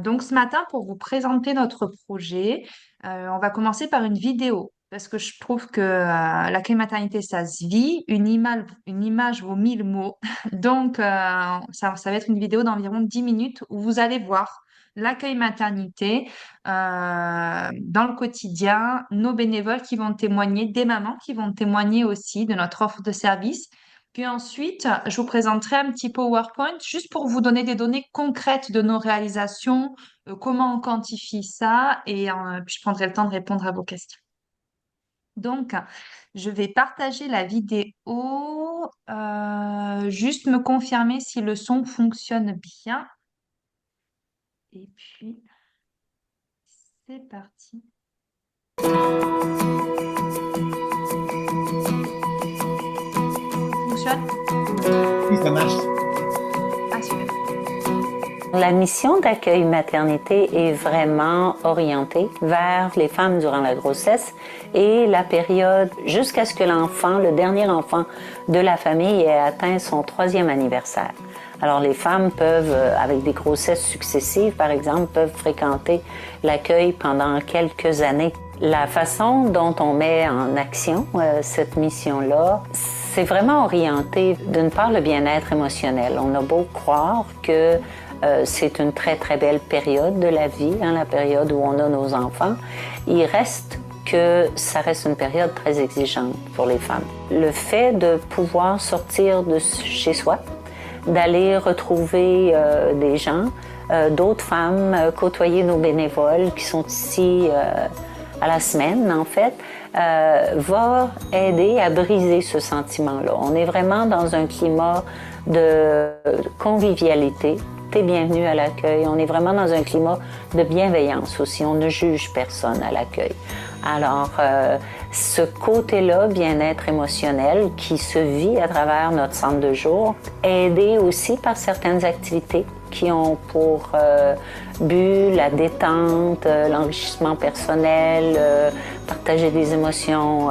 Donc ce matin, pour vous présenter notre projet, on va commencer par une vidéo parce que je trouve que l'accueil maternité, ça se vit. Une image vaut mille mots. Donc ça va être une vidéo d'environ 10 minutes où vous allez voir l'accueil maternité dans le quotidien, nos bénévoles qui vont témoigner, des mamans qui vont témoigner aussi de notre offre de service. Puis ensuite, je vous présenterai un petit PowerPoint juste pour vous donner des données concrètes de nos réalisations, comment on quantifie ça, et puis je prendrai le temps de répondre à vos questions. Donc, je vais partager la vidéo, juste me confirmer si le son fonctionne bien. Et puis, c'est parti. Fonctionne? Oui, ça marche. Ah, super. La mission d'accueil maternité est vraiment orientée vers les femmes durant la grossesse et la période jusqu'à ce que l'enfant, le dernier enfant de la famille, ait atteint son 3e anniversaire. Alors les femmes peuvent, avec des grossesses successives par exemple, peuvent fréquenter l'accueil pendant quelques années. La façon dont on met en action cette mission-là, c'est vraiment orienté d'une part le bien-être émotionnel. On a beau croire que c'est une très, très belle période de la vie, la période où on a nos enfants. Il reste que ça reste une période très exigeante pour les femmes. Le fait de pouvoir sortir de chez soi, d'aller retrouver des gens, d'autres femmes, côtoyer nos bénévoles qui sont ici à la semaine, en fait, va aider à briser ce sentiment-là. On est vraiment dans un climat de convivialité. T'es bienvenue à l'accueil. On est vraiment dans un climat de bienveillance aussi. On ne juge personne à l'accueil. Alors, ce côté-là, bien-être émotionnel, qui se vit à travers notre centre de jour, aidé aussi par certaines activités qui ont pour but la détente, l'enrichissement personnel, partager des émotions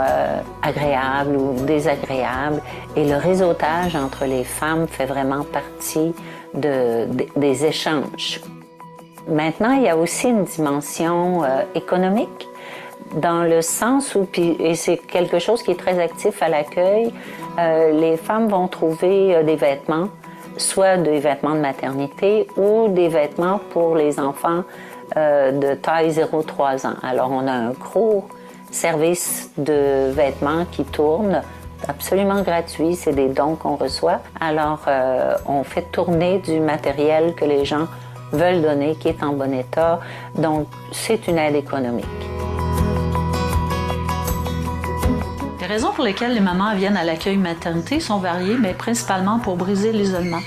agréables ou désagréables. Et le réseautage entre les femmes fait vraiment partie des échanges. Maintenant, il y a aussi une dimension économique, dans le sens où, et c'est quelque chose qui est très actif à l'accueil, les femmes vont trouver des vêtements, soit des vêtements de maternité ou des vêtements pour les enfants de taille 0-3 ans. Alors, on a un gros service de vêtements qui tourne, absolument gratuit, c'est des dons qu'on reçoit. Alors, on fait tourner du matériel que les gens veulent donner, qui est en bon état. Donc, c'est une aide économique. Les raisons pour lesquelles les mamans viennent à l'accueil maternité sont variées, mais principalement pour briser l'isolement.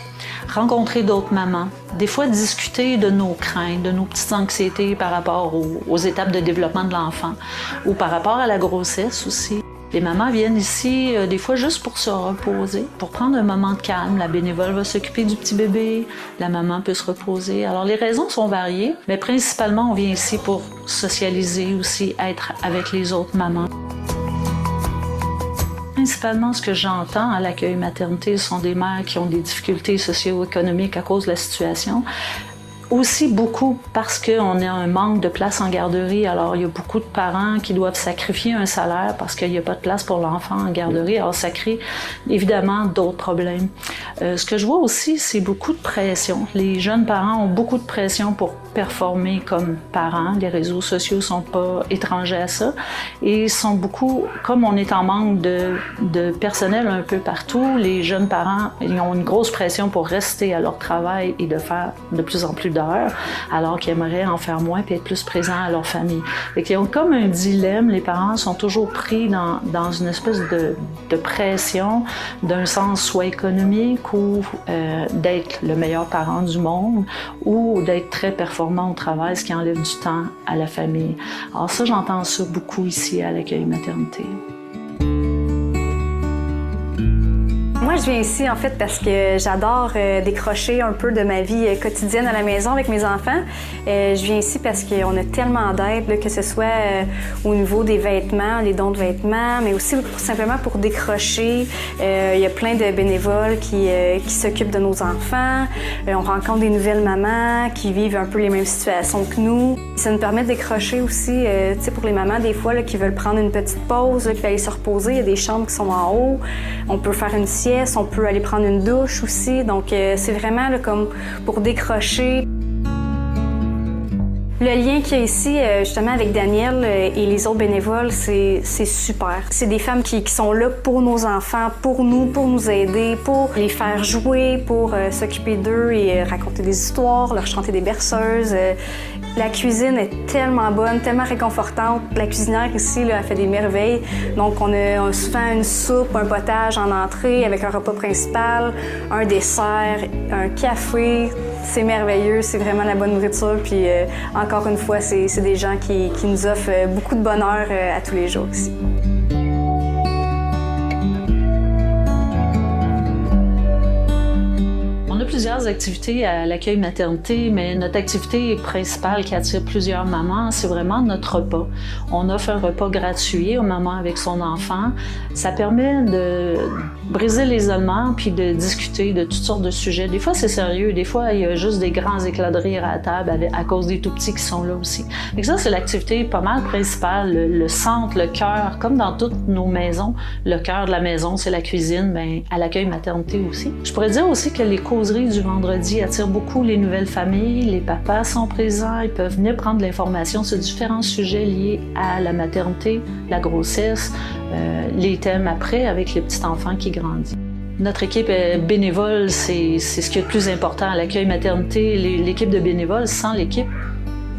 Rencontrer d'autres mamans, des fois discuter de nos craintes, de nos petites anxiétés par rapport aux étapes de développement de l'enfant ou par rapport à la grossesse aussi. Les mamans viennent ici des fois juste pour se reposer, pour prendre un moment de calme. La bénévole va s'occuper du petit bébé, la maman peut se reposer. Alors les raisons sont variées, mais principalement on vient ici pour socialiser aussi, être avec les autres mamans. Principalement, ce que j'entends à l'accueil maternité sont des mères qui ont des difficultés socio-économiques à cause de la situation. Aussi beaucoup parce qu'on a un manque de place en garderie. Alors, il y a beaucoup de parents qui doivent sacrifier un salaire parce qu'il n'y a pas de place pour l'enfant en garderie. Alors, ça crée évidemment d'autres problèmes. Ce que je vois aussi, c'est beaucoup de pression. Les jeunes parents ont beaucoup de pression pour performer comme parents. Les réseaux sociaux ne sont pas étrangers à ça. Et sont beaucoup, comme on est en manque de personnel un peu partout, les jeunes parents, ils ont une grosse pression pour rester à leur travail et de faire de plus en plus d'heures, alors qu'ils aimeraient en faire moins et être plus présents à leur famille. Ils ont comme un dilemme. Les parents sont toujours pris dans une espèce de pression, d'un sens soit économique ou d'être le meilleur parent du monde ou d'être très performant au travail, ce qui enlève du temps à la famille. Alors ça, j'entends ça beaucoup ici à l'accueil maternité. Moi, je viens ici en fait parce que j'adore décrocher un peu de ma vie quotidienne à la maison avec mes enfants. Je viens ici parce qu'on a tellement d'aide, que ce soit au niveau des vêtements, les dons de vêtements, mais aussi simplement pour décrocher. Il y a plein de bénévoles qui s'occupent de nos enfants. On rencontre des nouvelles mamans qui vivent un peu les mêmes situations que nous. Ça nous permet de décrocher aussi, tu sais, pour les mamans des fois là, qui veulent prendre une petite pause, là, puis aller se reposer. Il y a des chambres qui sont en haut. On peut faire une sieste, on peut aller prendre une douche aussi. Donc, c'est vraiment là, comme pour décrocher. Le lien qu'il y a ici, justement, avec Daniel et les autres bénévoles, c'est super. C'est des femmes qui sont là pour nos enfants, pour nous aider, pour les faire jouer, pour s'occuper d'eux et raconter des histoires, leur chanter des berceuses. La cuisine est tellement bonne, tellement réconfortante. La cuisinière ici, là, elle fait des merveilles. Donc, on a souvent une soupe, un potage en entrée avec un repas principal, un dessert, un café. C'est merveilleux, c'est vraiment la bonne nourriture. Puis, encore une fois, c'est des gens qui nous offrent beaucoup de bonheur à tous les jours ici. Plusieurs activités à l'accueil maternité, mais notre activité principale qui attire plusieurs mamans, c'est vraiment notre repas. On offre un repas gratuit aux mamans avec son enfant. Ça permet de briser l'isolement puis de discuter de toutes sortes de sujets. Des fois, c'est sérieux. Des fois, il y a juste des grands éclats de rire à la table à cause des tout-petits qui sont là aussi. Et ça, c'est l'activité pas mal principale, le centre, le cœur. Comme dans toutes nos maisons, le cœur de la maison, c'est la cuisine, mais à l'accueil maternité aussi. Je pourrais dire aussi que les causeries du vendredi attirent beaucoup les nouvelles familles. Les papas sont présents, ils peuvent venir prendre de l'information sur différents sujets liés à la maternité, la grossesse, les thèmes après avec les petits enfants qui grandissent. Notre équipe bénévole, c'est ce qui est le plus important à l'accueil maternité. L'équipe de bénévoles, sans l'équipe,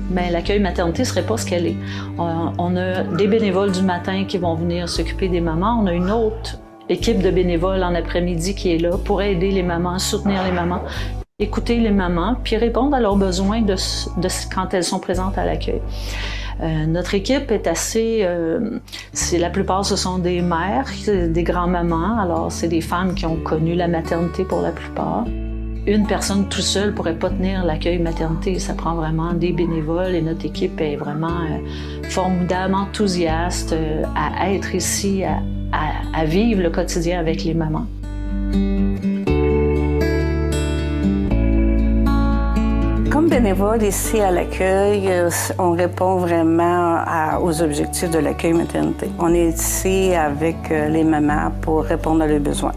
ben, l'accueil maternité ne serait pas ce qu'elle est. On a des bénévoles du matin qui vont venir s'occuper des mamans. On a une autre équipe de bénévoles en après-midi qui est là pour aider les mamans, soutenir les mamans, écouter les mamans, puis répondre à leurs besoins de quand elles sont présentes à l'accueil. Notre équipe est assez... la plupart, ce sont des mères, des grands-mamans. Alors, c'est des femmes qui ont connu la maternité pour la plupart. Une personne tout seule ne pourrait pas tenir l'accueil maternité. Ça prend vraiment des bénévoles et notre équipe est vraiment formidablement enthousiaste à être ici, à vivre le quotidien avec les mamans. Comme bénévole ici à l'accueil, on répond vraiment aux objectifs de l'accueil maternité. On est ici avec les mamans pour répondre à leurs besoins.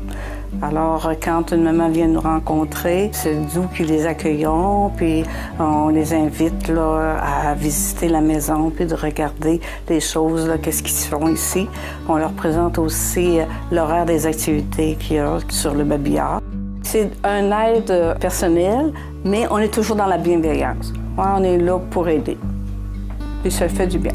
Alors, quand une maman vient nous rencontrer, c'est nous qui les accueillons, puis on les invite là, à visiter la maison, puis de regarder les choses, qu'est-ce qu'ils font ici. On leur présente aussi l'horaire des activités qu'il y a sur le babillard. C'est un aide personnel, mais on est toujours dans la bienveillance. Ouais, on est là pour aider, puis ça fait du bien.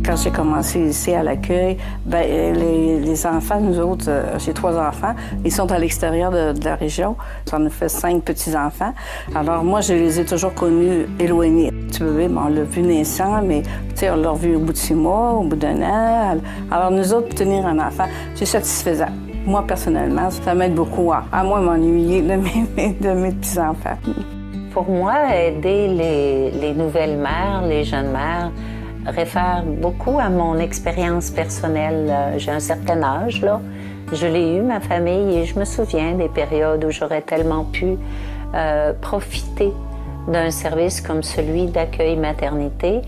Quand j'ai commencé ici à l'accueil, les enfants, nous autres, j'ai 3 enfants, ils sont à l'extérieur de la région. Ça nous fait 5 petits-enfants. Alors moi, je les ai toujours connus éloignés. Le petit bébé, on l'a vu naissant, mais on l'a revu au bout de 6 mois, au bout d'1 an. Alors nous autres, tenir un enfant, c'est satisfaisant. Moi, personnellement, ça m'aide beaucoup à moi m'ennuyer de mes petits-enfants. Pour moi, aider les nouvelles mères, les jeunes mères, réfère beaucoup à mon expérience personnelle. J'ai un certain âge, là. Je l'ai eu, ma famille, et je me souviens des périodes où j'aurais tellement pu profiter d'un service comme celui d'accueil maternité.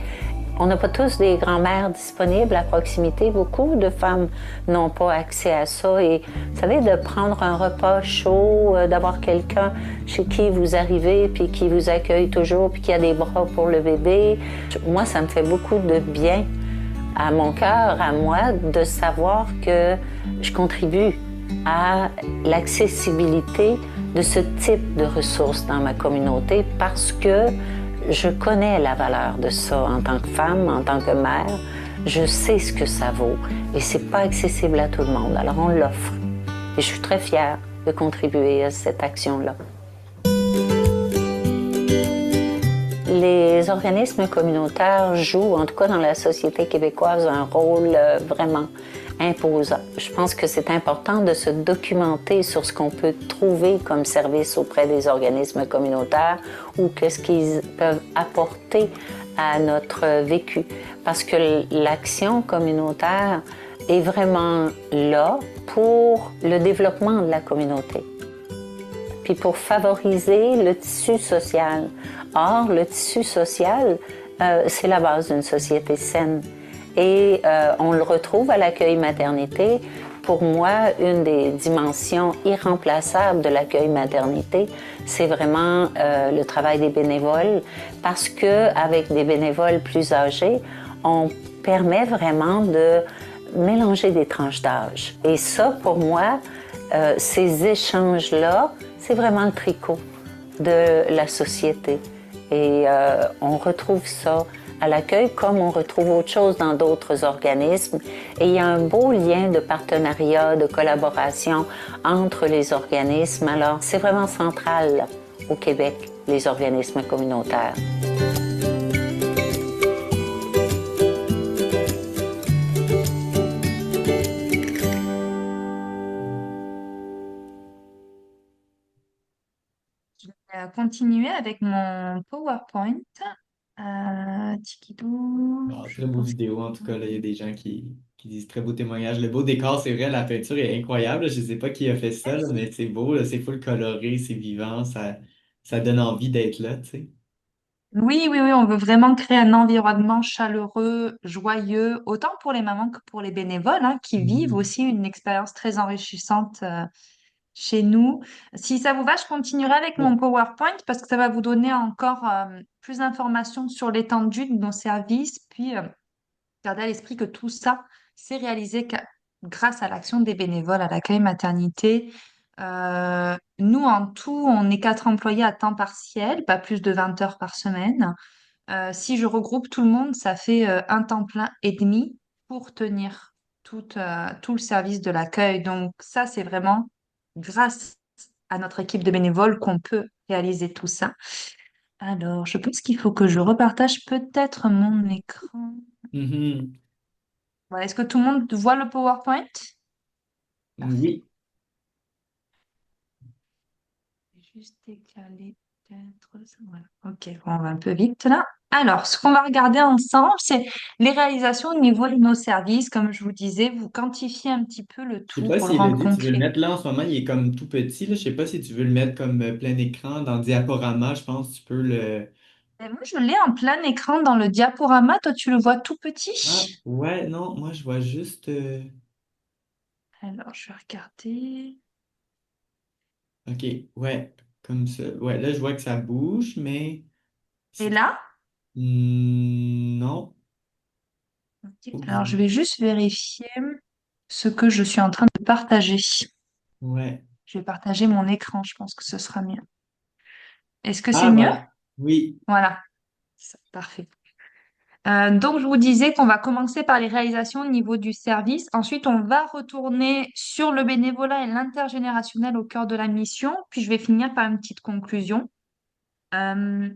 On n'a pas tous des grands-mères disponibles à proximité. Beaucoup de femmes n'ont pas accès à ça. Et vous savez, de prendre un repas chaud, d'avoir quelqu'un chez qui vous arrivez, puis qui vous accueille toujours, puis qui a des bras pour le bébé. Moi, ça me fait beaucoup de bien à mon cœur, à moi, de savoir que je contribue à l'accessibilité de ce type de ressources dans ma communauté parce que je connais la valeur de ça en tant que femme, en tant que mère. Je sais ce que ça vaut et c'est pas accessible à tout le monde. Alors on l'offre. Et je suis très fière de contribuer à cette action-là. Les organismes communautaires jouent, en tout cas dans la société québécoise, un rôle vraiment imposant. Je pense que c'est important de se documenter sur ce qu'on peut trouver comme service auprès des organismes communautaires ou qu'est-ce qu'ils peuvent apporter à notre vécu. Parce que l'action communautaire est vraiment là pour le développement de la communauté, puis pour favoriser le tissu social. Or, le tissu social, c'est la base d'une société saine. Et on le retrouve à l'accueil maternité. Pour moi, une des dimensions irremplaçables de l'accueil maternité, c'est vraiment le travail des bénévoles, parce qu'avec des bénévoles plus âgés, on permet vraiment de mélanger des tranches d'âge. Et ça, pour moi, ces échanges-là, c'est vraiment le tricot de la société. Et on retrouve ça à l'accueil comme on retrouve autre chose dans d'autres organismes. Et il y a un beau lien de partenariat, de collaboration entre les organismes. Alors, c'est vraiment central au Québec, les organismes communautaires. Je vais continuer avec mon PowerPoint. Tikidou, Ah, je très beau pense vidéo, en tout cas, là, il y a des gens qui disent très beau témoignage. Le beau décor, c'est vrai, la peinture est incroyable. Je ne sais pas qui a fait ça, là, mais c'est beau, là, c'est full coloré, c'est vivant, ça donne envie d'être là, tu sais. Oui, oui, oui, on veut vraiment créer un environnement chaleureux, joyeux, autant pour les mamans que pour les bénévoles, hein, qui vivent Mhm. aussi une expérience très enrichissante chez nous. Si ça vous va, je continuerai avec Ouais. mon PowerPoint parce que ça va vous donner encore plus d'informations sur l'étendue de nos services, puis garder à l'esprit que tout ça, c'est réalisé grâce à l'action des bénévoles à l'accueil maternité. Nous, en tout, on est 4 employés à temps partiel, pas plus de 20 heures par semaine. Si je regroupe tout le monde, ça fait un temps plein et demi pour tenir tout le service de l'accueil. Donc ça, c'est vraiment grâce à notre équipe de bénévoles qu'on peut réaliser tout ça. Alors, je pense qu'il faut que je repartage peut-être mon écran. Mhm. Voilà, est-ce que tout le monde voit le PowerPoint? Parfait. Oui, Je vais juste décaler peut-être ça. Voilà. Ok, bon, on va un peu vite là. Alors, ce qu'on va regarder ensemble, c'est les réalisations au niveau de nos services. Comme je vous disais, vous quantifiez un petit peu le je sais tout pas pour le si rendre Elodie, tu veux le concret. mettre là en ce moment, il est comme tout petit, là. Je sais pas si tu veux le mettre comme plein écran dans diaporama, je pense que tu peux le. Et moi, je l'ai en plein écran dans le diaporama. Toi, tu le vois tout Ah, petit? ouais, non, moi je vois juste. Alors, je vais regarder. Ok, ouais, comme ça. Ouais, là je vois que ça bouge, mais. Et si- là? Non. Ok. Oups, Alors, je vais juste vérifier ce que je suis en train de partager. ouais. Je vais partager mon écran. Je pense que ce sera mieux. Est-ce que c'est Ah, mieux? voilà. Oui. Voilà. Parfait. Donc, je vous disais qu'on va commencer par les réalisations au niveau du service. Ensuite, on va retourner sur le bénévolat et l'intergénérationnel au cœur de la mission. Puis, je vais finir par une petite conclusion. Euh,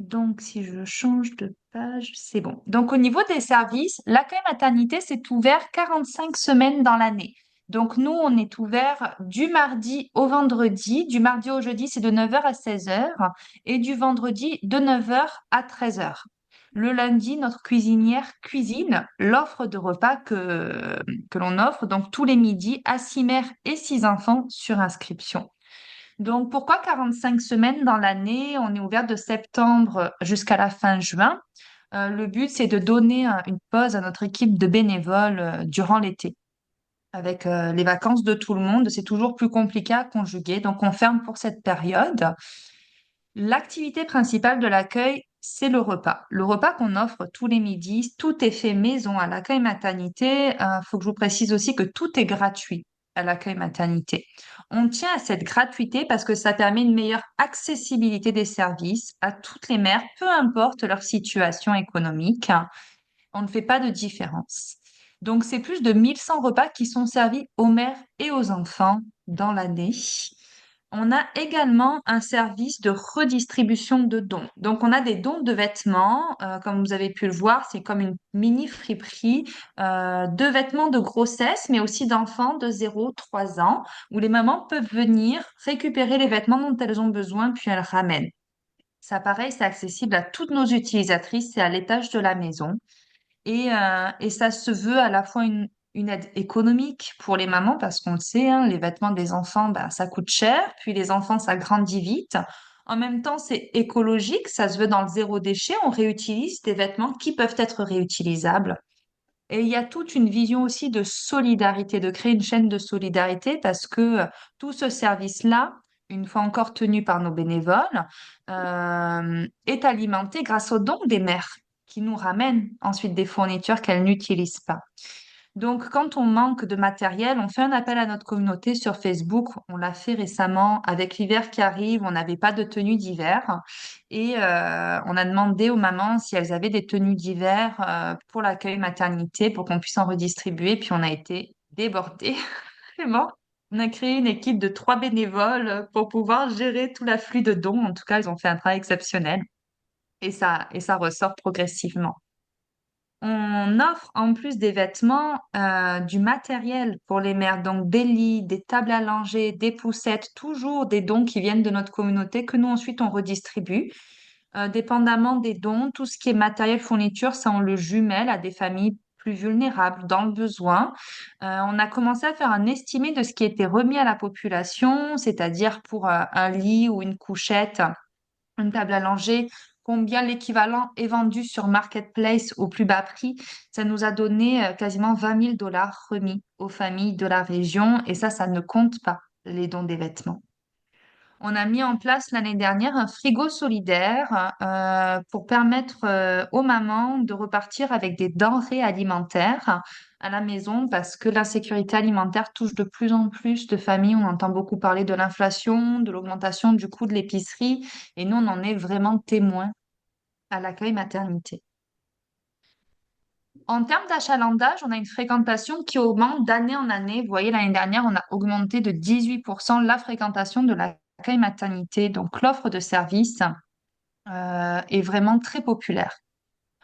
donc, si je change de page, c'est bon. Donc, au niveau des services, l'accueil maternité, c'est ouvert 45 semaines dans l'année. Donc, nous, on est ouvert du mardi au vendredi. Du mardi au jeudi, c'est de 9 heures à 16 heures. Et du vendredi, de 9 heures à 13 heures. Le lundi, notre cuisinière cuisine l'offre de repas que l'on offre, donc tous les midis, à 6 mères et 6 enfants sur inscription. Donc, pourquoi 45 semaines dans l'année? On est ouvert de septembre jusqu'à la fin juin. Le but, c'est de donner une pause à notre équipe de bénévoles durant l'été. Avec les vacances de tout le monde, c'est toujours plus compliqué à conjuguer. Donc, on ferme pour cette période. L'activité principale de l'accueil, c'est le repas. Le repas qu'on offre tous les midis, tout est fait maison à l'accueil maternité. Il faut que je vous précise aussi que tout est gratuit à l'accueil maternité. On tient à cette gratuité parce que ça permet une meilleure accessibilité des services à toutes les mères, peu importe leur situation économique. On ne fait pas de différence. Donc, c'est plus de 1100 repas qui sont servis aux mères et aux enfants dans l'année. On a également un service de redistribution de dons. Donc, on a des dons de vêtements, comme vous avez pu le voir, c'est comme une mini friperie de vêtements de grossesse, mais aussi d'enfants de 0 à 3 ans, où les mamans peuvent venir récupérer les vêtements dont elles ont besoin, puis elles ramènent. Ça, pareil, c'est accessible à toutes nos utilisatrices, c'est à l'étage de la maison. Et ça se veut à la fois une aide économique pour les mamans, parce qu'on le sait, hein, les vêtements des enfants, bah, ça coûte cher, puis les enfants, ça grandit vite. En même temps, c'est écologique, ça se veut dans le zéro déchet, on réutilise des vêtements qui peuvent être réutilisables. Et il y a toute une vision aussi de solidarité, de créer une chaîne de solidarité, parce que tout ce service-là, une fois encore tenu par nos bénévoles, est alimenté grâce aux dons des mères qui nous ramènent ensuite des fournitures qu'elles n'utilisent pas. Donc, quand on manque de matériel, on fait un appel à notre communauté sur Facebook. On l'a fait récemment avec l'hiver qui arrive. On n'avait pas de tenue d'hiver. On a demandé aux mamans si elles avaient des tenues d'hiver pour l'accueil maternité pour qu'on puisse en redistribuer. Puis on a été débordés. Vraiment. On a créé une équipe de 3 bénévoles pour pouvoir gérer tout l'afflux de dons. En tout cas, ils ont fait un travail exceptionnel et ça ressort progressivement. On offre en plus des vêtements, du matériel pour les mères, donc des lits, des tables à langer, des poussettes, toujours des dons qui viennent de notre communauté que nous ensuite on redistribue. Dépendamment des dons, tout ce qui est matériel, fourniture, ça on le jumelle à des familles plus vulnérables dans le besoin. On a commencé à faire un estimé de ce qui était remis à la population, c'est-à-dire pour un lit ou une couchette, une table à langer, combien l'équivalent est vendu sur Marketplace au plus bas prix. Ça nous a donné quasiment 20 000 $ remis aux familles de la région et ça ne compte pas les dons des vêtements. On a mis en place l'année dernière un frigo solidaire pour permettre aux mamans de repartir avec des denrées alimentaires à la maison parce que l'insécurité alimentaire touche de plus en plus de familles. On entend beaucoup parler de l'inflation, de l'augmentation du coût de l'épicerie et nous, on en est vraiment témoins à l'accueil maternité. En termes d'achalandage, on a une fréquentation qui augmente d'année en année. Vous voyez, l'année dernière, on a augmenté de 18% la fréquentation de l'accueil maternité. Donc, l'offre de service est vraiment très populaire.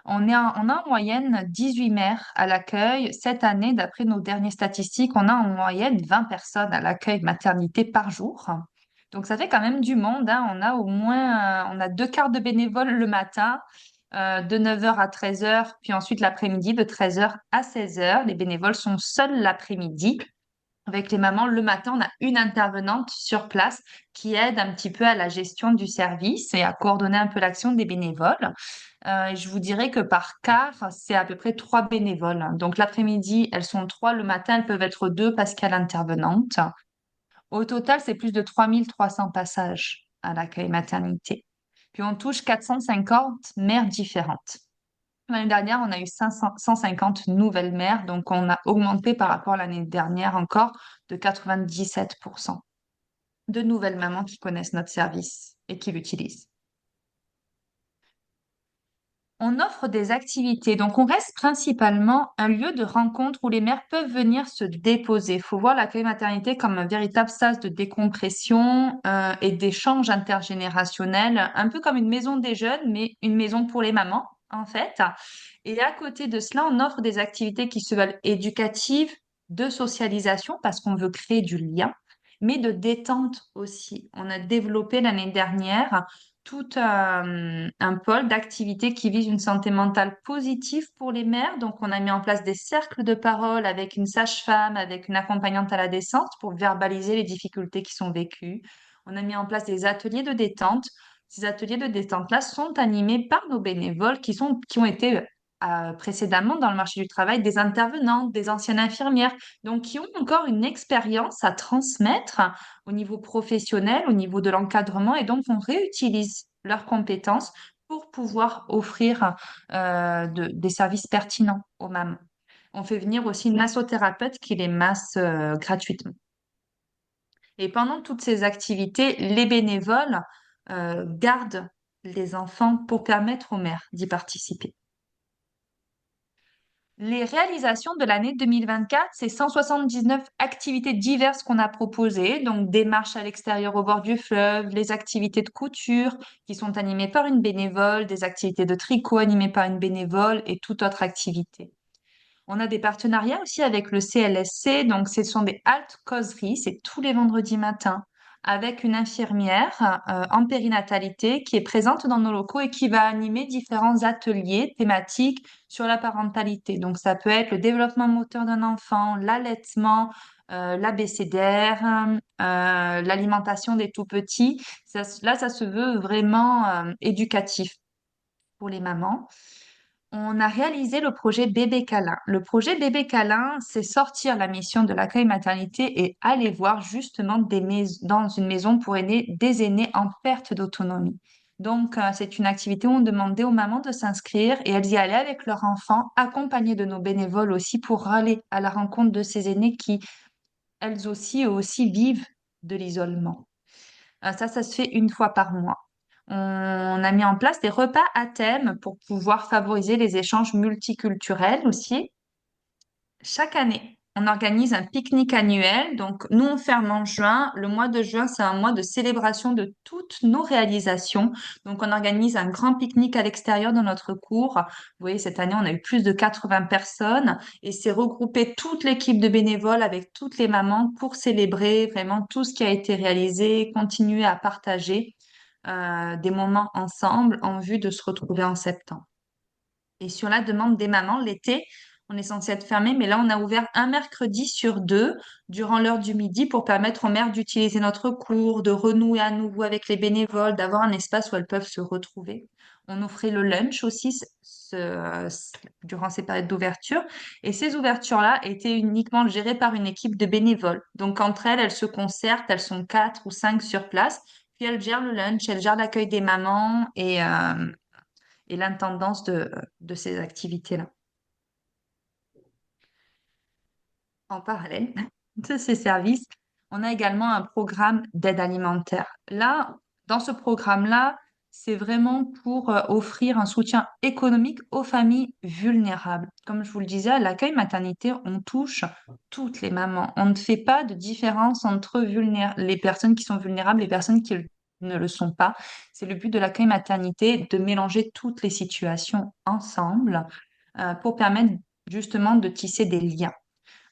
On a en moyenne 18 mères à l'accueil. Cette année, d'après nos dernières statistiques, on a en moyenne 20 personnes à l'accueil maternité par jour. Donc, ça fait quand même du monde, hein. On a au moins, on a 2 quarts de bénévoles le matin, de 9 h à 13 h, puis ensuite l'après-midi de 13 h à 16 h. Les bénévoles sont seuls l'après-midi. Avec les mamans, le matin, on a une intervenante sur place qui aide un petit peu à la gestion du service et à coordonner un peu l'action des bénévoles. Et je vous dirais que par quart, c'est à peu près 3 bénévoles. Donc l'après-midi, elles sont 3. Le matin, elles peuvent être 2 parce qu'il y a l'intervenante. Au total, c'est plus de 3 300 passages à l'accueil maternité. Puis on touche 450 mères différentes. L'année dernière, on a eu 150 nouvelles mères, donc on a augmenté par rapport à l'année dernière encore de 97% de nouvelles mamans qui connaissent notre service et qui l'utilisent. On offre des activités, donc on reste principalement un lieu de rencontre où les mères peuvent venir se déposer. Il faut voir l'accueil maternité comme un véritable sas de décompression et d'échange intergénérationnel, un peu comme une maison des jeunes, mais une maison pour les mamans, en fait. Et à côté de cela, on offre des activités qui se veulent éducatives, de socialisation, parce qu'on veut créer du lien, mais de détente aussi. On a développé l'année dernière tout un pôle d'activités qui vise une santé mentale positive pour les mères. Donc, on a mis en place des cercles de parole avec une sage-femme, avec une accompagnante à la descente pour verbaliser les difficultés qui sont vécues. On a mis en place des ateliers de détente. Ces ateliers de détente-là sont animés par nos bénévoles qui ont été précédemment dans le marché du travail des intervenantes, des anciennes infirmières, donc qui ont encore une expérience à transmettre au niveau professionnel, au niveau de l'encadrement, et donc on réutilise leurs compétences pour pouvoir offrir des services pertinents aux mamans. On fait venir aussi une massothérapeute qui les masse gratuitement. Et pendant toutes ces activités, les bénévoles gardent les enfants pour permettre aux mères d'y participer. Les réalisations de l'année 2024, c'est 179 activités diverses qu'on a proposées, donc des marches à l'extérieur au bord du fleuve, les activités de couture qui sont animées par une bénévole, des activités de tricot animées par une bénévole et toute autre activité. On a des partenariats aussi avec le CLSC, donc ce sont des haltes causeries, c'est tous les vendredis matins, avec une infirmière en périnatalité qui est présente dans nos locaux et qui va animer différents ateliers thématiques sur la parentalité. Donc ça peut être le développement moteur d'un enfant, l'allaitement, l'abécédaire, l'alimentation des tout petits. Là, ça se veut vraiment éducatif pour les mamans. On a réalisé le projet Bébé Câlin. Le projet Bébé Câlin, c'est sortir la mission de l'accueil maternité et aller voir justement dans une maison pour aider des aînés en perte d'autonomie. Donc, c'est une activité où on demandait aux mamans de s'inscrire et elles y allaient avec leurs enfants, accompagnées de nos bénévoles aussi pour aller à la rencontre de ces aînés qui, eux aussi vivent de l'isolement. Ça se fait une fois par mois. On a mis en place des repas à thème pour pouvoir favoriser les échanges multiculturels aussi. Chaque année, on organise un pique-nique annuel. Donc, nous, on ferme en juin. Le mois de juin, c'est un mois de célébration de toutes nos réalisations. Donc, on organise un grand pique-nique à l'extérieur de notre cours. Vous voyez, cette année, on a eu plus de 80 personnes et c'est regroupé toute l'équipe de bénévoles avec toutes les mamans pour célébrer vraiment tout ce qui a été réalisé, continuer à partager des moments ensemble en vue de se retrouver en septembre. Et sur la demande des mamans, l'été, on est censé être fermé, mais là, on a ouvert un mercredi sur deux durant l'heure du midi pour permettre aux mères d'utiliser notre cours, de renouer à nouveau avec les bénévoles, d'avoir un espace où elles peuvent se retrouver. On offrait le lunch aussi durant ces périodes d'ouverture. Et ces ouvertures-là étaient uniquement gérées par une équipe de bénévoles. Donc, entre elles, elles se concertent, elles sont 4 ou 5 sur place. Puis elles gèrent le lunch, elles gèrent l'accueil des mamans et l'intendance de ces activités-là. En parallèle de ces services, on a également un programme d'aide alimentaire. Là, dans ce programme-là, c'est vraiment pour offrir un soutien économique aux familles vulnérables. Comme je vous le disais, à l'accueil maternité, on touche toutes les mamans. On ne fait pas de différence entre les personnes qui sont vulnérables et les personnes qui ne le sont pas. C'est le but de l'accueil maternité, de mélanger toutes les situations ensemble pour permettre justement de tisser des liens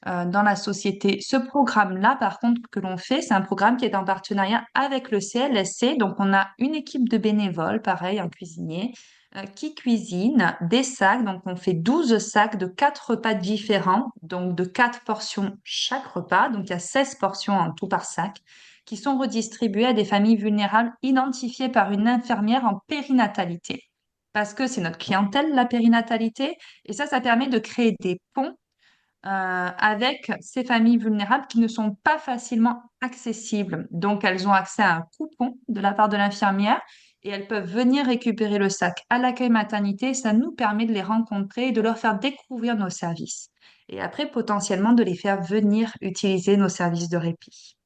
dans la société. Ce programme-là, par contre, que l'on fait, c'est un programme qui est en partenariat avec le CLSC. Donc, on a une équipe de bénévoles, pareil, un cuisinier, qui cuisine des sacs. Donc, on fait 12 sacs de 4 repas différents, donc de 4 portions chaque repas. Donc, il y a 16 portions en tout par sac qui sont redistribuées à des familles vulnérables identifiées par une infirmière en périnatalité. Parce que c'est notre clientèle, la périnatalité, et ça permet de créer des ponts avec ces familles vulnérables qui ne sont pas facilement accessibles. Donc, elles ont accès à un coupon de la part de l'infirmière et elles peuvent venir récupérer le sac à l'accueil maternité. Ça nous permet de les rencontrer et de leur faire découvrir nos services. Et après, potentiellement, de les faire venir utiliser nos services de répit.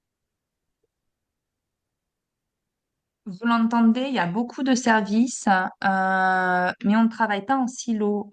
Vous l'entendez, il y a beaucoup de services, mais on ne travaille pas en silo.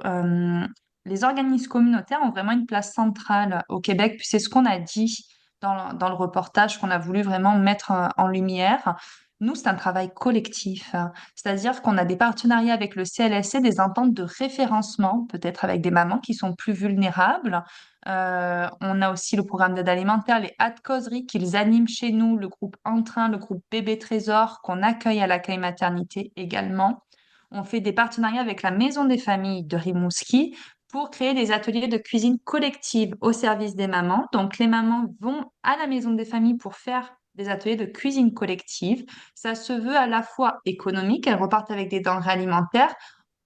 Les organismes communautaires ont vraiment une place centrale au Québec, puis c'est ce qu'on a dit dans le reportage qu'on a voulu vraiment mettre en lumière. Nous, c'est un travail collectif, c'est-à-dire qu'on a des partenariats avec le CLSC, des ententes de référencement, peut-être avec des mamans qui sont plus vulnérables. On a aussi le programme d'aide alimentaire, les hâtes causeries qu'ils animent chez nous, le groupe Entrain, le groupe Bébé Trésor qu'on accueille à l'accueil maternité également. On fait des partenariats avec la Maison des familles de Rimouski pour créer des ateliers de cuisine collective au service des mamans. Donc les mamans vont à la Maison des familles pour faire des ateliers de cuisine collective. Ça se veut à la fois économique, elles repartent avec des denrées alimentaires.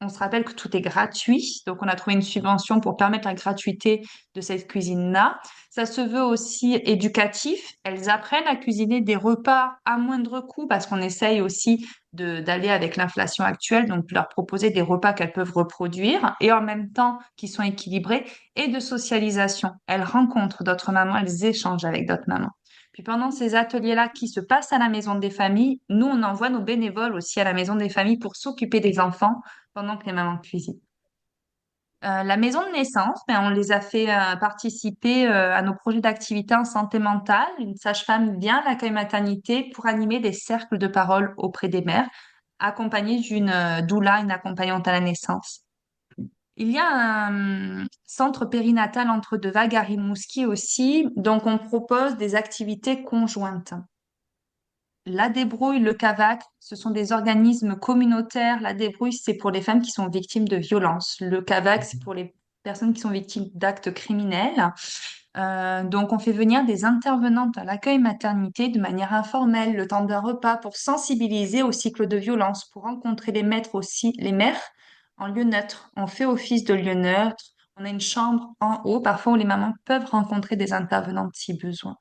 On se rappelle que tout est gratuit, donc on a trouvé une subvention pour permettre la gratuité de cette cuisine-là. Ça se veut aussi éducatif. Elles apprennent à cuisiner des repas à moindre coût parce qu'on essaye aussi d'aller avec l'inflation actuelle, donc de leur proposer des repas qu'elles peuvent reproduire et en même temps qui sont équilibrés et de socialisation. Elles rencontrent d'autres mamans, elles échangent avec d'autres mamans. Puis pendant ces ateliers-là qui se passent à la maison des familles, nous, on envoie nos bénévoles aussi à la maison des familles pour s'occuper des enfants pendant que les mamans cuisinent. La maison de naissance, ben, on les a fait participer à nos projets d'activité en santé mentale. Une sage-femme vient à l'accueil maternité pour animer des cercles de parole auprès des mères, accompagnée d'une doula, une accompagnante à la naissance. Il y a un centre périnatal entre deux vagues à Rimouski aussi, donc on propose des activités conjointes. La Débrouille, le CAVAC, ce sont des organismes communautaires. La Débrouille, c'est pour les femmes qui sont victimes de violences. Le CAVAC, c'est pour les personnes qui sont victimes d'actes criminels. Donc, on fait venir des intervenantes à l'accueil maternité de manière informelle, le temps d'un repas, pour sensibiliser au cycle de violence, pour rencontrer les maîtres aussi, les mères en lieu neutre. On fait office de lieu neutre. On a une chambre en haut, parfois où les mamans peuvent rencontrer des intervenantes si besoin.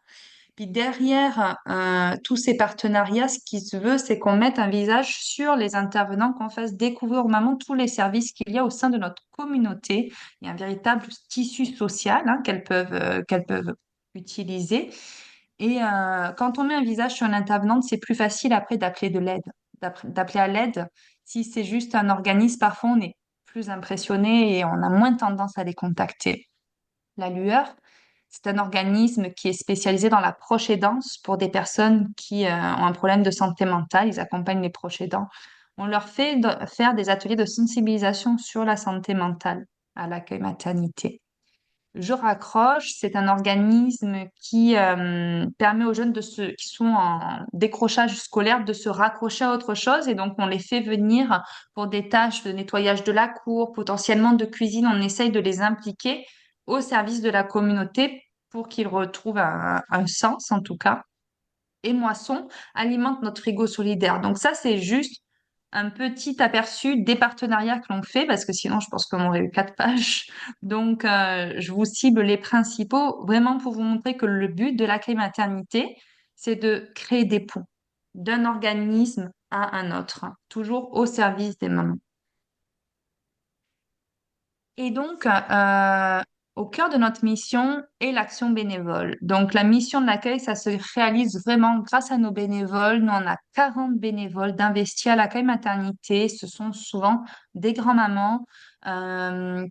Puis derrière tous ces partenariats, ce qui se veut, c'est qu'on mette un visage sur les intervenants, qu'on fasse découvrir aux mamans tous les services qu'il y a au sein de notre communauté. Il y a un véritable tissu social qu'elles peuvent utiliser. Et quand on met un visage sur une intervenante, c'est plus facile après d'appeler de l'aide, d'appeler à l'aide. Si c'est juste un organisme, parfois on est plus impressionné et on a moins tendance à les contacter. La Lueur, c'est un organisme qui est spécialisé dans la proche aidance pour des personnes qui ont un problème de santé mentale. Ils accompagnent les proches aidants. On leur fait faire des ateliers de sensibilisation sur la santé mentale à l'accueil maternité. Je raccroche, c'est un organisme qui permet aux jeunes qui sont en décrochage scolaire de se raccrocher à autre chose et donc on les fait venir pour des tâches de nettoyage de la cour, potentiellement de cuisine. On essaye de les impliquer au service de la communauté pour qu'ils retrouvent un sens en tout cas. Et Moisson alimente notre frigo solidaire. Donc ça, c'est juste un petit aperçu des partenariats que l'on fait, parce que sinon, je pense qu'on aurait eu 4 pages. Donc, je vous cible les principaux, vraiment pour vous montrer que le but de l'accueil maternité, c'est de créer des ponts d'un organisme à un autre, toujours au service des mamans. Et donc, au cœur de notre mission est l'action bénévole. Donc, la mission de l'accueil, ça se réalise vraiment grâce à nos bénévoles. Nous, on a 40 bénévoles d'investir à l'accueil maternité. Ce sont souvent des grands-mamans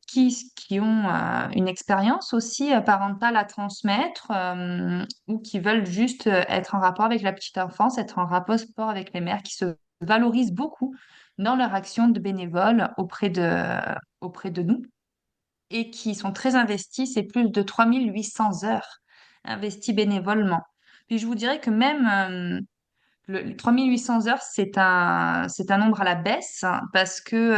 qui ont une expérience aussi parentale à transmettre ou qui veulent juste être en rapport avec la petite enfance, être en rapport avec les mères qui se valorisent beaucoup dans leur action de bénévole auprès de nous et qui sont très investis. C'est plus de 3800 heures investies bénévolement. Puis je vous dirais que même les 3800 heures, c'est un nombre à la baisse hein, parce que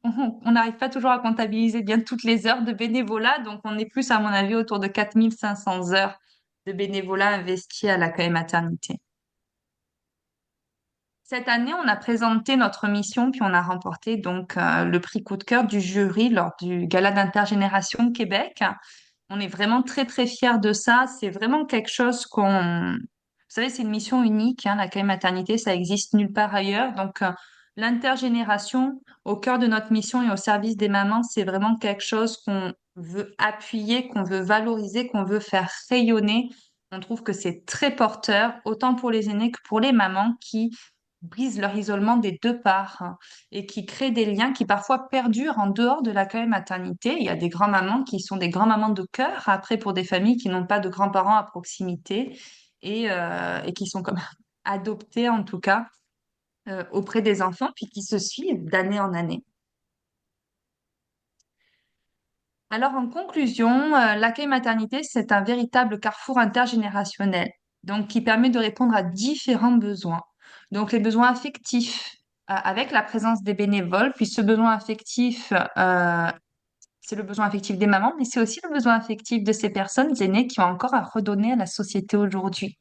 on n'arrive pas toujours à comptabiliser bien toutes les heures de bénévolat. Donc, on est plus, à mon avis, autour de 4500 heures de bénévolat investis à l'accueil maternité. Cette année, on a présenté notre mission, puis on a remporté donc le prix coup de cœur du jury lors du Gala d'Intergénération Québec. On est vraiment très, très fiers de ça. C'est vraiment quelque chose qu'on... Vous savez, c'est une mission unique, hein, l'accueil maternité, ça existe nulle part ailleurs. Donc, l'intergénération au cœur de notre mission et au service des mamans, c'est vraiment quelque chose qu'on veut appuyer, qu'on veut valoriser, qu'on veut faire rayonner. On trouve que c'est très porteur, autant pour les aînés que pour les mamans qui brisent leur isolement des deux parts hein, et qui créent des liens qui parfois perdurent en dehors de l'accueil maternité. Il y a des grands-mamans qui sont des grands-mamans de cœur, après pour des familles qui n'ont pas de grands-parents à proximité et qui sont comme adoptées en tout cas auprès des enfants, puis qui se suivent d'année en année. Alors en conclusion, l'accueil maternité, c'est un véritable carrefour intergénérationnel, donc qui permet de répondre à différents besoins. Donc les besoins affectifs avec la présence des bénévoles, puis ce besoin affectif, c'est le besoin affectif des mamans, mais c'est aussi le besoin affectif de ces personnes aînées qui ont encore à redonner à la société aujourd'hui.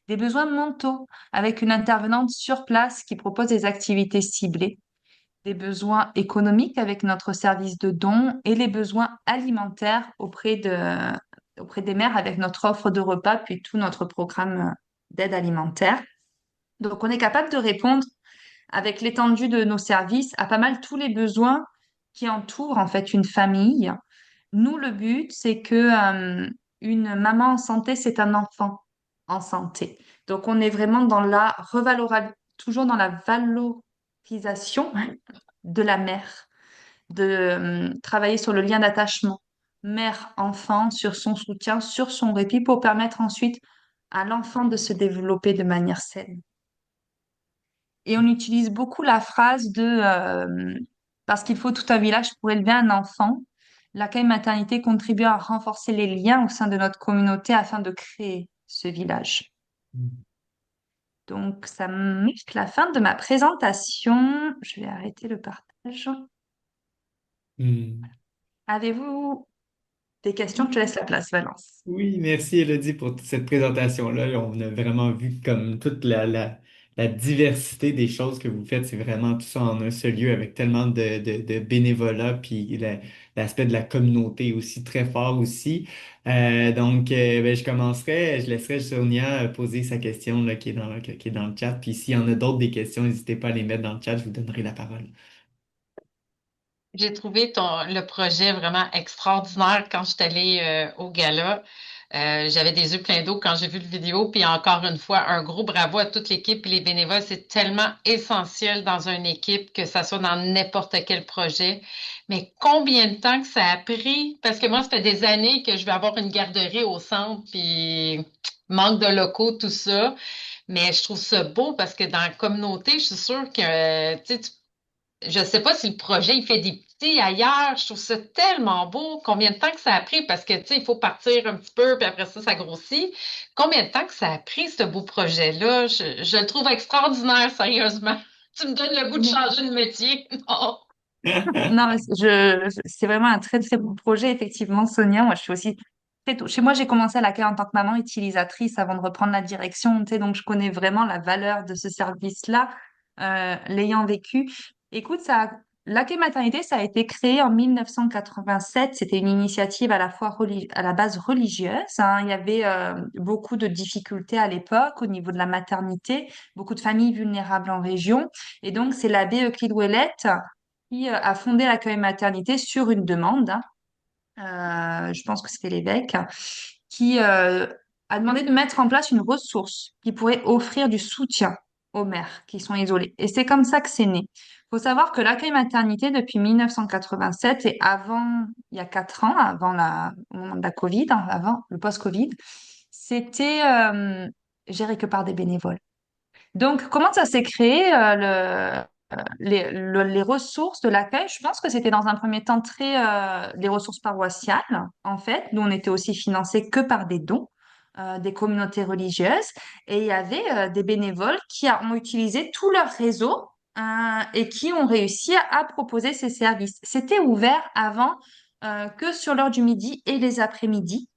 Des besoins mentaux avec une intervenante sur place qui propose des activités ciblées, des besoins économiques avec notre service de dons et les besoins alimentaires auprès des mères avec notre offre de repas, puis tout notre programme d'aide alimentaire. Donc, on est capable de répondre avec l'étendue de nos services à pas mal tous les besoins qui entourent en fait une famille. Nous, le but, c'est que une maman en santé, c'est un enfant en santé. Donc, on est vraiment dans la toujours dans la valorisation de la mère. de travailler sur le lien d'attachement mère-enfant, sur son soutien, sur son répit, pour permettre ensuite à l'enfant de se développer de manière saine. Et on utilise beaucoup la phrase parce qu'il faut tout un village pour élever un enfant. L'accueil maternité contribue à renforcer les liens au sein de notre communauté afin de créer ce village. Donc, ça marque la fin de ma présentation. Je vais arrêter le partage. Hmm. Avez-vous des questions? Je te laisse la place, Valence. Oui, merci Elodie pour toute cette présentation-là. On a vraiment vu comme toute la diversité des choses que vous faites. C'est vraiment tout ça en un seul lieu avec tellement de bénévolat, puis l'aspect de la communauté aussi très fort aussi. Ben, je laisserai Sonia poser sa question là, qui est dans le chat. Puis s'il y en a d'autres des questions, n'hésitez pas à les mettre dans le chat, je vous donnerai la parole. J'ai trouvé le projet vraiment extraordinaire quand je suis allée au gala. J'avais des yeux pleins d'eau quand j'ai vu le vidéo. Puis encore une fois, un gros bravo à toute l'équipe et les bénévoles. C'est tellement essentiel dans une équipe, que ça soit dans n'importe quel projet. Mais combien de temps que ça a pris? Parce que moi, ça fait des années que je vais avoir une garderie au centre, puis manque de locaux, tout ça. Mais je trouve ça beau parce que dans la communauté, je suis sûre que, tu sais, je sais pas si le projet il fait des petits ailleurs. Je trouve ça tellement beau. Combien de temps que ça a pris? Parce que, tu sais, il faut partir un petit peu, puis après ça grossit. Combien de temps que ça a pris, ce beau projet-là? Je le trouve extraordinaire, sérieusement. Tu me donnes le goût de changer de métier. Non. Non, mais c'est vraiment un très, très beau projet, effectivement, Sonia. Moi, je suis aussi chez moi, j'ai commencé à l'accueil en tant que maman utilisatrice avant de reprendre la direction, tu sais, donc je connais vraiment la valeur de ce service-là, l'ayant vécu. Écoute, l'accueil maternité, ça a été créé en 1987. C'était une initiative à la fois à la base religieuse, hein. Il y avait beaucoup de difficultés à l'époque au niveau de la maternité, beaucoup de familles vulnérables en région. Et donc, c'est l'abbé Euclide Ouellette qui a fondé l'accueil maternité sur une demande, hein. Je pense que c'était l'évêque, qui a demandé de mettre en place une ressource qui pourrait offrir du soutien aux mères qui sont isolées. Et c'est comme ça que c'est né. Il faut savoir que l'accueil maternité, depuis 1987 et avant, il y a 4 ans, au moment de la Covid, hein, avant le post-Covid, c'était géré que par des bénévoles. Donc, comment ça s'est créé, les ressources de l'accueil? Je pense que c'était dans un premier temps très les ressources paroissiales, en fait. Nous, on était aussi financés que par des dons des communautés religieuses. Et il y avait des bénévoles qui ont utilisé tout leur réseau et qui ont réussi à proposer ces services. C'était ouvert avant que sur l'heure du midi et les après-midi.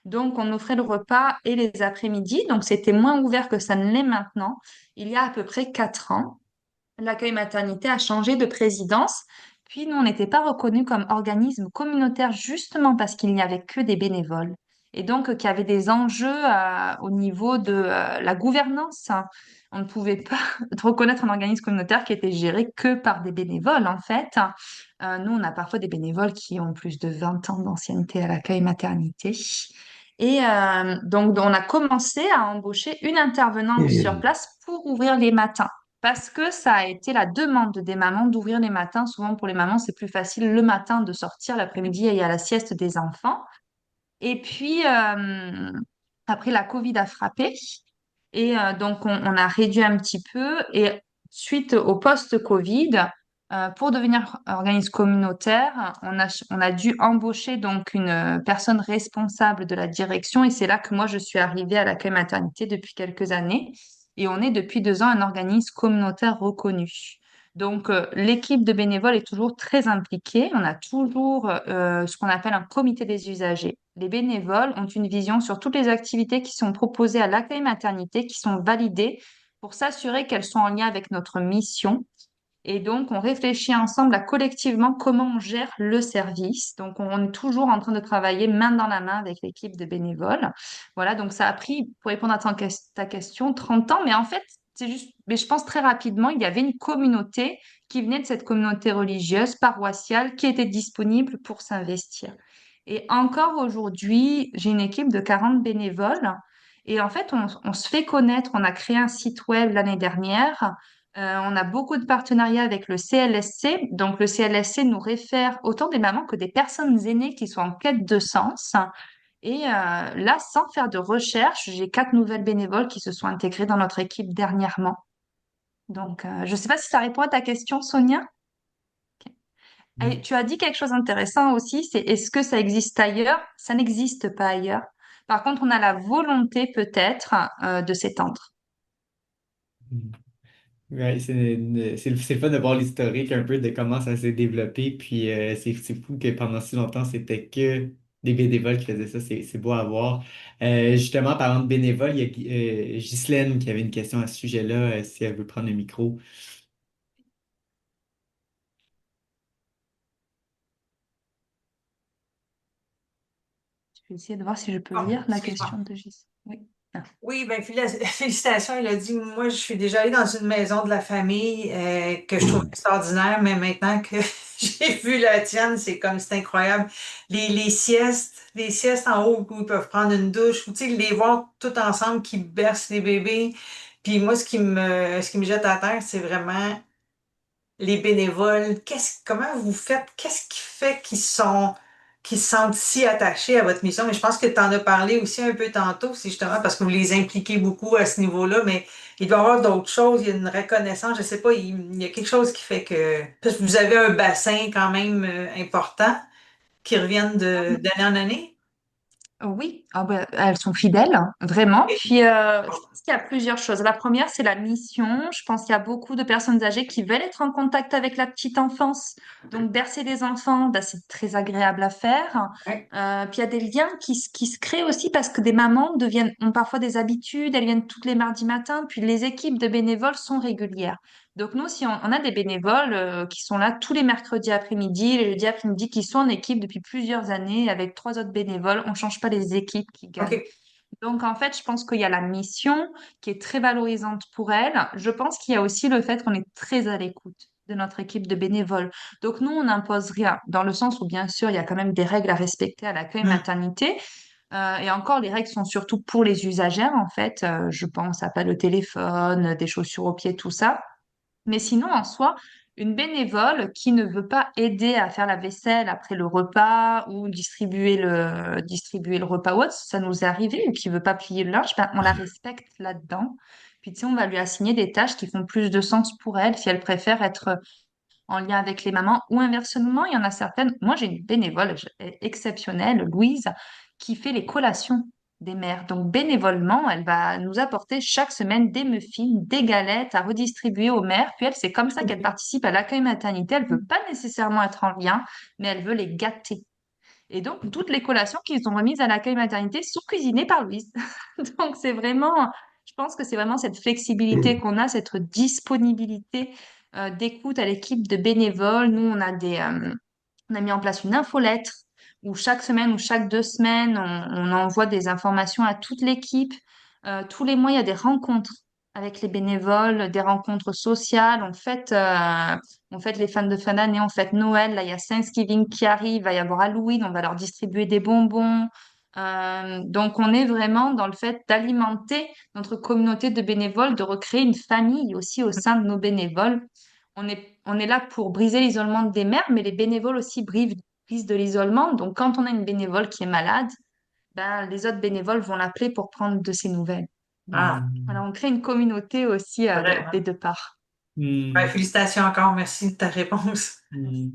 Donc, on offrait le repas et les après-midi. Donc, c'était moins ouvert que ça ne l'est maintenant. Il y a à peu près 4 ans, l'accueil maternité a changé de présidence. Puis, nous, on n'était pas reconnus comme organisme communautaire justement parce qu'il n'y avait que des bénévoles. Et donc, qu'il y avait des enjeux au niveau de la gouvernance, hein. On ne pouvait pas reconnaître un organisme communautaire qui était géré que par des bénévoles, en fait. Nous, on a parfois des bénévoles qui ont plus de 20 ans d'ancienneté à l'accueil maternité. Et donc, on a commencé à embaucher une intervenante sur place pour ouvrir les matins. Parce que ça a été la demande des mamans d'ouvrir les matins. Souvent, pour les mamans, c'est plus facile le matin de sortir. L'après-midi, il y a la sieste des enfants. Et puis, après, la Covid a frappé. Et donc, on a réduit un petit peu. Et suite au post-Covid, pour devenir organisme communautaire, on a dû embaucher donc une personne responsable de la direction. Et c'est là que moi, je suis arrivée à l'accueil maternité depuis quelques années. Et on est depuis 2 ans un organisme communautaire reconnu. Donc, l'équipe de bénévoles est toujours très impliquée. On a toujours ce qu'on appelle un comité des usagers. Les bénévoles ont une vision sur toutes les activités qui sont proposées à l'accueil maternité, qui sont validées pour s'assurer qu'elles sont en lien avec notre mission. Et donc, on réfléchit ensemble à collectivement comment on gère le service. Donc, on est toujours en train de travailler main dans la main avec l'équipe de bénévoles. Voilà, donc ça a pris, pour répondre à ta question, 30 ans. Mais en fait, c'est juste, mais je pense très rapidement, il y avait une communauté qui venait de cette communauté religieuse, paroissiale, qui était disponible pour s'investir. Et encore aujourd'hui, j'ai une équipe de 40 bénévoles. Et en fait, on se fait connaître. On a créé un site web l'année dernière On a beaucoup de partenariats avec le CLSC. Donc, le CLSC nous réfère autant des mamans que des personnes aînées qui sont en quête de sens. Et là, sans faire de recherche, j'ai 4 nouvelles bénévoles qui se sont intégrées dans notre équipe dernièrement. Donc, je ne sais pas si ça répond à ta question, Sonia. Et tu as dit quelque chose d'intéressant aussi, c'est est-ce que ça existe ailleurs? Ça n'existe pas ailleurs. Par contre, on a la volonté peut-être de s'étendre. Ouais, c'est le fun de voir l'historique un peu de comment ça s'est développé. Puis c'est fou que pendant si longtemps, c'était que des bénévoles qui faisaient ça. C'est beau à voir. Justement, parlant de bénévoles, il y a Ghislaine qui avait une question à ce sujet-là, si elle veut prendre le micro. Je vais essayer de voir si je peux Ah, lire la excuse-moi. question de Gis. Oui. Ah. Oui, ben félicitations. Il a dit, moi, je suis déjà allée dans une maison de la famille que je trouve extraordinaire, mais maintenant que j'ai vu la tienne, c'est incroyable. Les siestes en haut où ils peuvent prendre une douche, ou tu sais, les voir tout ensemble qui bercent les bébés. Puis moi, ce qui me jette à terre, c'est vraiment les bénévoles, comment vous faites, qu'est-ce qui fait qu'ils se sentent si attachés à votre mission? Mais je pense que tu en as parlé aussi un peu tantôt, c'est justement parce que vous les impliquez beaucoup à ce niveau-là, mais il doit y avoir d'autres choses, il y a une reconnaissance, je sais pas, il y a quelque chose qui fait que, parce que vous avez un bassin quand même important qui reviennent d'année en année. Oui, ah ben, elles sont fidèles, hein, vraiment. Et- Puis, je pense qu'il y a plusieurs choses. La première, c'est la mission. Je pense qu'il y a beaucoup de personnes âgées qui veulent être en contact avec la petite enfance. Donc, bercer des enfants, ben, c'est très agréable à faire. Ouais. Puis, il y a des liens qui se créent aussi parce que des mamans ont parfois des habitudes. Elles viennent tous les mardis matins. Puis, les équipes de bénévoles sont régulières. Donc, nous, si on a des bénévoles qui sont là tous les mercredis après-midi, les jeudis après-midi, qui sont en équipe depuis plusieurs années avec 3 autres bénévoles, on change pas les équipes qui gagnent. OK. Donc, en fait, je pense qu'il y a la mission qui est très valorisante pour elles. Je pense qu'il y a aussi le fait qu'on est très à l'écoute de notre équipe de bénévoles. Donc, nous, on n'impose rien, dans le sens où, bien sûr, il y a quand même des règles à respecter à l'accueil Hmm. maternité. Et encore, les règles sont surtout pour les usagères, en fait. Je pense à pas le téléphone, des chaussures aux pieds, tout ça. Mais sinon, en soi, une bénévole qui ne veut pas aider à faire la vaisselle après le repas ou distribuer le repas ou autre, ça nous est arrivé, ou qui veut pas plier le linge, ben, on la respecte là-dedans. Puis, tu sais, on va lui assigner des tâches qui font plus de sens pour elle si elle préfère être en lien avec les mamans ou inversement, il y en a certaines. Moi, j'ai une bénévole exceptionnelle, Louise, qui fait les collations des mères. Donc, bénévolement, elle va nous apporter chaque semaine des muffins, des galettes à redistribuer aux mères. Puis elle, c'est comme ça qu'elle participe à l'accueil maternité. Elle veut pas nécessairement être en lien, mais elle veut les gâter. Et donc, toutes les collations qui sont remises à l'accueil maternité sont cuisinées par Louise. Donc, je pense que c'est vraiment cette flexibilité qu'on a, cette disponibilité d'écoute à l'équipe de bénévoles. Nous, on a mis en place une infolettre où chaque semaine ou chaque 2 semaines, on envoie des informations à toute l'équipe. Tous les mois, il y a des rencontres avec les bénévoles, des rencontres sociales. On fête les fans de fin d'année, on fête Noël. Là, il y a Thanksgiving qui arrive, il va y avoir Halloween, on va leur distribuer des bonbons. Donc, on est vraiment dans le fait d'alimenter notre communauté de bénévoles, de recréer une famille aussi au sein de nos bénévoles. On est là pour briser l'isolement des mères, mais les bénévoles aussi brisent de l'isolement. Donc, quand on a une bénévole qui est malade, ben, les autres bénévoles vont l'appeler pour prendre de ses nouvelles. Donc, Ah, voilà, on crée une communauté aussi vraiment. des deux parts. Ben, félicitations encore, merci de ta réponse. Hmm.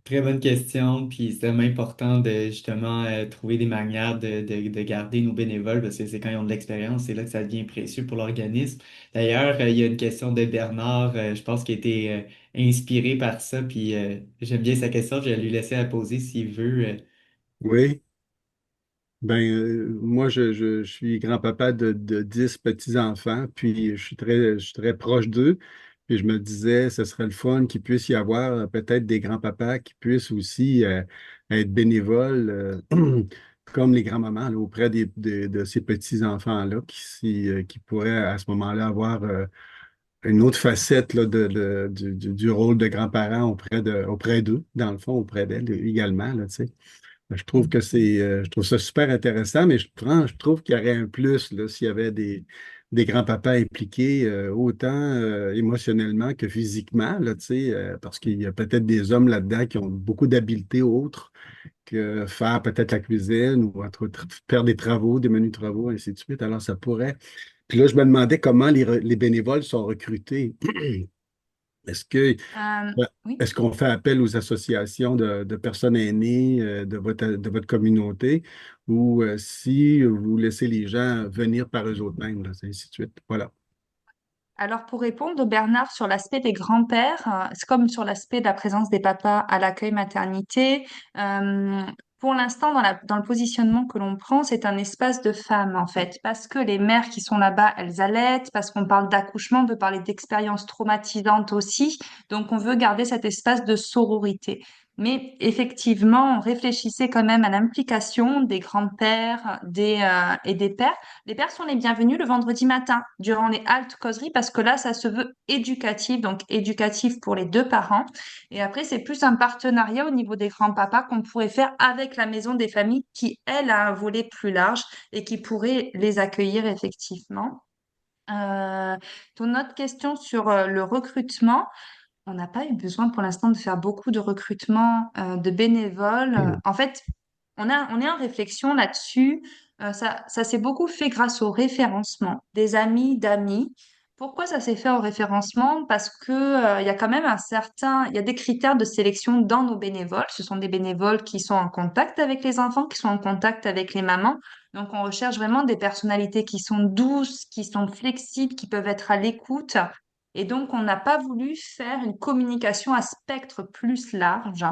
Très bonne question, puis c'est vraiment important de justement trouver des manières de garder nos bénévoles parce que c'est quand ils ont de l'expérience, c'est là que ça devient précieux pour l'organisme. D'ailleurs, il y a une question de Bernard, je pense qu'il a été inspiré par ça, puis j'aime bien sa question, je vais lui laisser la poser s'il veut. Oui, ben moi je suis grand-papa de 10 petits-enfants, puis je suis très proche d'eux. Puis je me disais, ce serait le fun qu'il puisse y avoir peut-être des grands-papas qui puissent aussi être bénévoles, comme les grands-mamans, là, auprès de ces petits-enfants-là, qui pourraient à ce moment-là avoir une autre facette là, du rôle de grands-parents auprès d'eux, dans le fond, auprès d'elles également, là, tu sais. Je trouve ça super intéressant, mais je trouve qu'il y aurait un plus là, s'il y avait des grands-papas impliqués, autant émotionnellement que physiquement, là, tu sais, parce qu'il y a peut-être des hommes là-dedans qui ont beaucoup d'habiletés autres que faire peut-être la cuisine ou faire des travaux, des menus travaux, ainsi de suite. Alors, ça pourrait. Puis là, je me demandais comment les bénévoles sont recrutés. Est-ce que Euh, Ouais. oui. Est-ce qu'on fait appel aux associations de personnes aînées de votre communauté ou si vous laissez les gens venir par eux autres mêmes, là, ainsi de suite? Voilà. Alors, pour répondre, Bernard, sur l'aspect des grands-pères, c'est comme sur l'aspect de la présence des papas à l'accueil maternité. euh, pour l'instant, dans le positionnement que l'on prend, c'est un espace de femmes, en fait, parce que les mères qui sont là-bas, elles allaitent, parce qu'on parle d'accouchement, on peut parler d'expériences traumatisantes aussi. Donc, on veut garder cet espace de sororité. Mais effectivement, on réfléchissait quand même à l'implication des grands-pères et des pères. Les pères sont les bienvenus le vendredi matin durant les haltes causeries parce que là, ça se veut éducatif, donc éducatif pour les deux parents. Et après, c'est plus un partenariat au niveau des grands-papas qu'on pourrait faire avec la maison des familles qui, elle, a un volet plus large et qui pourrait les accueillir effectivement. Euh, Ton autre question sur le recrutement, on n'a pas eu besoin pour l'instant de faire beaucoup de recrutement de bénévoles. En fait, on est en réflexion là-dessus. Ça s'est beaucoup fait grâce au référencement des amis d'amis. Pourquoi ça s'est fait au référencement? Parce que, il y a quand même il y a des critères de sélection dans nos bénévoles. Ce sont des bénévoles qui sont en contact avec les enfants, qui sont en contact avec les mamans. Donc, on recherche vraiment des personnalités qui sont douces, qui sont flexibles, qui peuvent être à l'écoute. Et donc, on n'a pas voulu faire une communication à spectre plus large.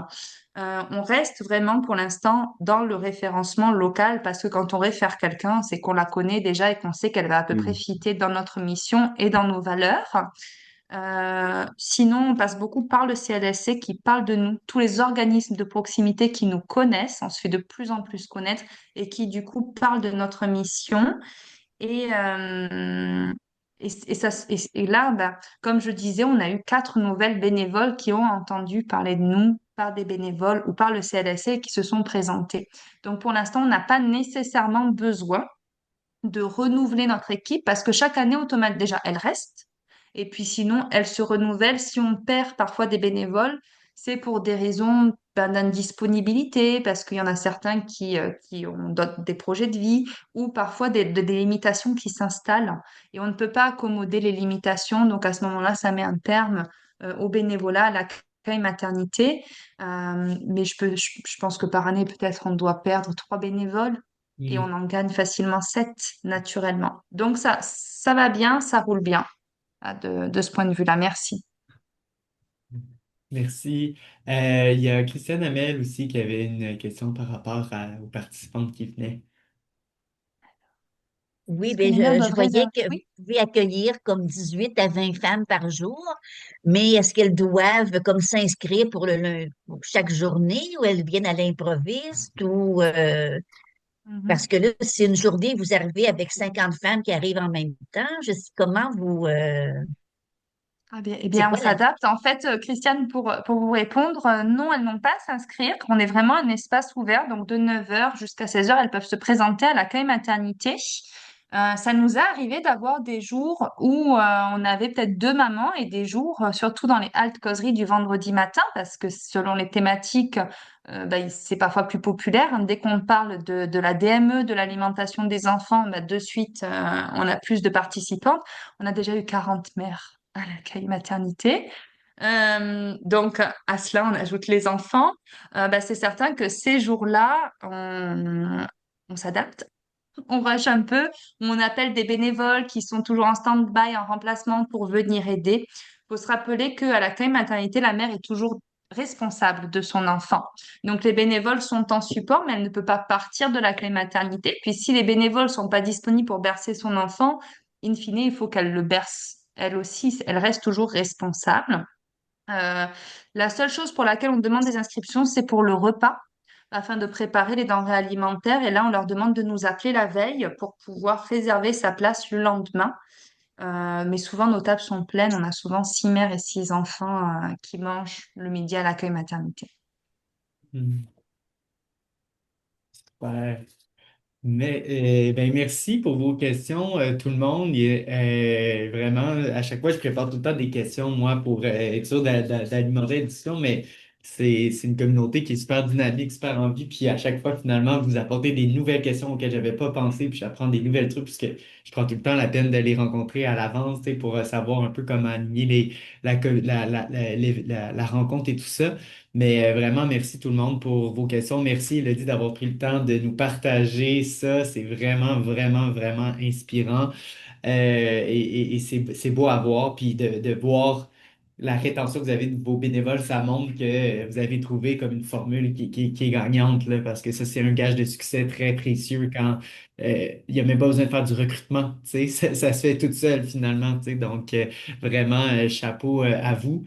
On reste vraiment pour l'instant dans le référencement local parce que quand on réfère quelqu'un, c'est qu'on la connaît déjà et qu'on sait qu'elle va à peu près Hmm. fitter dans notre mission et dans nos valeurs. Sinon, on passe beaucoup par le CLSC qui parle de nous, tous les organismes de proximité qui nous connaissent, on se fait de plus en plus connaître et qui du coup parlent de notre mission. Et, et là, bah, comme je disais, on a eu 4 nouvelles bénévoles qui ont entendu parler de nous par des bénévoles ou par le CLSC et qui se sont présentés. Donc pour l'instant, on n'a pas nécessairement besoin de renouveler notre équipe parce que chaque année, automatiquement, déjà, elle reste. Et puis sinon, elle se renouvelle. Si on perd parfois des bénévoles, c'est pour des raisons d'indisponibilité, parce qu'il y en a certains qui ont des projets de vie ou parfois des limitations qui s'installent. Et on ne peut pas accommoder les limitations. Donc à ce moment-là, ça met un terme au bénévolat, à l'accueil maternité. Mais je pense que par année, peut-être on doit perdre 3 bénévoles et on en gagne facilement 7 naturellement. Donc ça va bien, ça roule bien de ce point de vue-là. Merci. Merci. Il y a Christiane Hamel aussi qui avait une question par rapport aux participantes qui venaient. Oui, Est-ce que bien, les mères je doivent voyais réserver? que vous Oui. pouvez accueillir comme 18 à 20 femmes par jour, mais est-ce qu'elles doivent comme s'inscrire pour chaque journée ou elles viennent à l'improviste ou parce Mhm. que là, si une journée vous arrivez avec 50 femmes qui arrivent en même temps, je sais comment vous Ah bien, eh c'est bien, on quoi la s'adapte. En fait, Christiane, pour vous répondre, non, elles n'ont pas à s'inscrire. On est vraiment un espace ouvert, donc de 9 heures jusqu'à 16 heures, elles peuvent se présenter à l'accueil maternité. Ça nous est arrivé d'avoir des jours où on avait peut-être 2 mamans et des jours, surtout dans les haltes causeries du vendredi matin, parce que selon les thématiques, bah, c'est parfois plus populaire, hein. Dès qu'on parle de la DME, de l'alimentation des enfants, bah, de suite, on a plus de participantes. On a déjà eu 40 mères à l'accueil maternité. Donc, à cela, on ajoute les enfants. Bah, c'est certain que ces jours-là, on s'adapte, on rush un peu, on appelle des bénévoles qui sont toujours en stand-by, en remplacement pour venir aider. Il faut se rappeler qu'à l'accueil maternité, la mère est toujours responsable de son enfant. Donc les bénévoles sont en support, mais elle ne peut pas partir de l'accueil maternité. Puis si les bénévoles sont pas disponibles pour bercer son enfant, in fine, il faut qu'elle le berce. Elle aussi, elle reste toujours responsable. Euh, la seule chose pour laquelle on demande des inscriptions, c'est pour le repas, afin de préparer les denrées alimentaires. Et là, on leur demande de nous appeler la veille pour pouvoir réserver sa place le lendemain. Mais souvent, nos tables sont pleines. On a souvent 6 mères et 6 enfants qui mangent le midi à l'accueil maternité. Hmm. Super. Ben, merci pour vos questions, tout le monde. Vraiment, à chaque fois, je prépare tout le temps des questions, moi, pour être sûr d'alimenter la discussion, mais c'est une communauté qui est super dynamique, super en vie, puis à chaque fois, finalement, vous apportez des nouvelles questions auxquelles j'avais pas pensé, puis j'apprends des nouvelles trucs, puisque je prends tout le temps la peine de les rencontrer à l'avance, tu sais, pour savoir un peu comment aligner la rencontre et tout ça. Mais vraiment, merci tout le monde pour vos questions. Merci, Elodie, d'avoir pris le temps de nous partager ça. C'est vraiment, vraiment, vraiment inspirant. Et c'est beau à voir. Puis de voir la rétention que vous avez de vos bénévoles, ça montre que vous avez trouvé comme une formule qui est gagnante, là, parce que ça, c'est un gage de succès très précieux quand il n'y a même pas besoin de faire du recrutement. Tu sais, ça se fait tout seul finalement. Tu sais, donc, vraiment, chapeau à vous.